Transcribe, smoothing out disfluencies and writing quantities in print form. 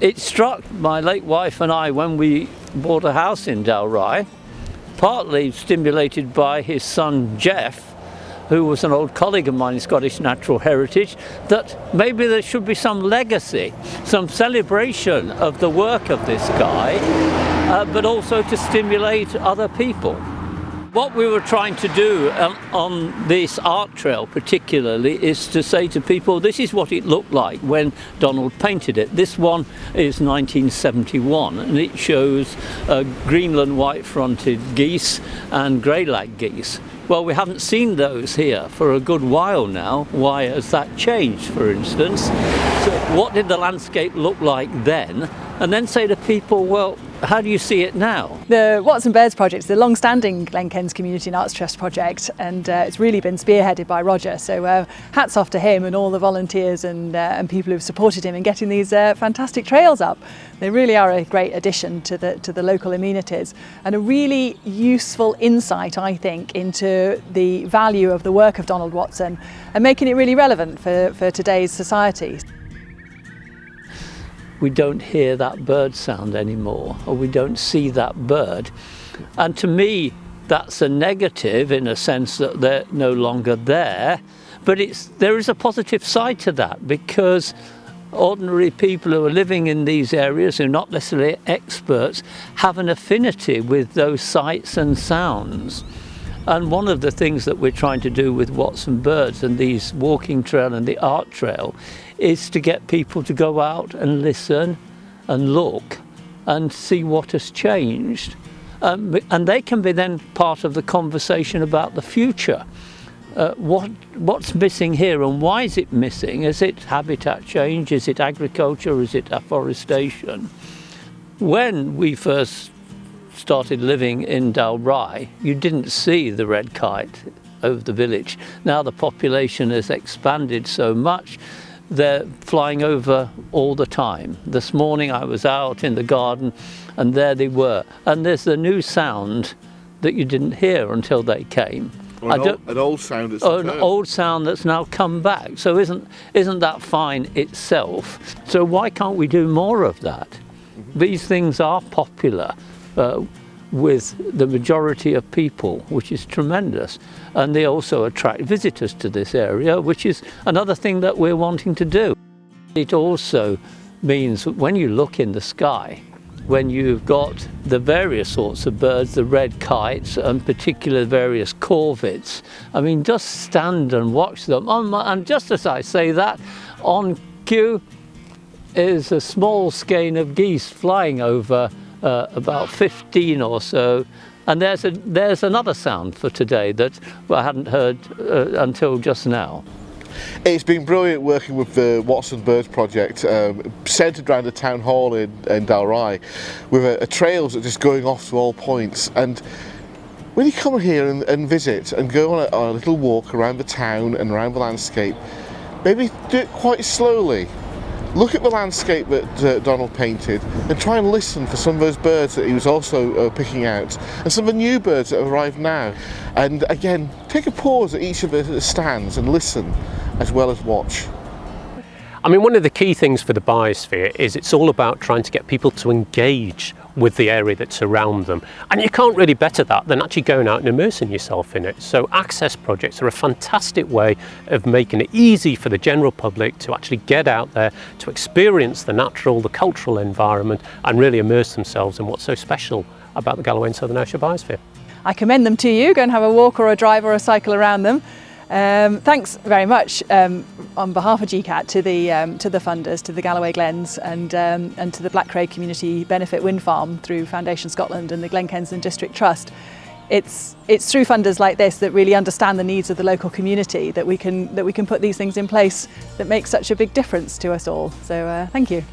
It struck my late wife and I when we bought a house in Galloway, partly stimulated by his son Jeff, who was an old colleague of mine in Scottish Natural Heritage, that maybe there should be some legacy, some celebration of the work of this guy, but also to stimulate other people. What we were trying to do on this art trail particularly is to say to people, this is what it looked like when Donald painted it. This one is 1971 and it shows Greenland white-fronted geese and grey-lag geese. Well, we haven't seen those here for a good while now. Why has that changed, for instance? So what did the landscape look like then? And then say to people, well, how do you see it now? The Watson Birds project is a long-standing Glen Kens Community and Arts Trust project, and it's really been spearheaded by Roger. So hats off to him and all the volunteers and people who've supported him in getting these fantastic trails up. They really are a great addition to the local amenities and a really useful insight, I think, into the value of the work of Donald Watson and making it really relevant for today's society. We don't hear that bird sound anymore, or we don't see that bird. And to me, that's a negative in a sense that they're no longer there. But there is a positive side to that, because ordinary people who are living in these areas, who are not necessarily experts, have an affinity with those sights and sounds. And one of the things that we're trying to do with Watson Birds and these walking trail and the art trail is to get people to go out and listen and look and see what has changed. And they can be then part of the conversation about the future. What's missing here and why is it missing? Is it habitat change? Is it agriculture? Is it afforestation? When we first started living in Dalry, you didn't see the red kite over the village. Now the population has expanded so much, they're flying over all the time. This morning I was out in the garden and there they were. And there's a new sound that you didn't hear until they came. An old sound that's an old sound that's now come back. So isn't that fine itself? So why can't we do more of that? Mm-hmm. These things are popular with the majority of people, which is tremendous. And they also attract visitors to this area, which is another thing that we're wanting to do. It also means that when you look in the sky, when you've got the various sorts of birds, the red kites, and particularly various corvids, I mean, just stand and watch them. And just as I say that, on cue is a small skein of geese flying over about 15 or so, and there's another sound for today that I hadn't heard until just now. It's been brilliant working with the Watson Birds project, centred around the town hall in Dalry, with a trails that are just going off to all points. And when you come here and visit and go on a little walk around the town and around the landscape, maybe do it quite slowly. Look at the landscape that Donald painted and try and listen for some of those birds that he was also picking out, and some of the new birds that have arrived now. And again, take a pause at each of the stands and listen as well as watch. I mean, one of the key things for the Biosphere is it's all about trying to get people to engage with the area that's around them. And you can't really better that than actually going out and immersing yourself in it. So access projects are a fantastic way of making it easy for the general public to actually get out there, to experience the natural, the cultural environment, and really immerse themselves in what's so special about the Galloway and Southern Ayrshire Biosphere. I commend them to you. Go and have a walk or a drive or a cycle around them. Thanks very much on behalf of GCAT to the funders, to the Galloway Glens and to the Black Craig Community Benefit Wind Farm through Foundation Scotland and the Glen Kensington District Trust. It's through funders like this that really understand the needs of the local community that we can put these things in place that make such a big difference to us all. So thank you.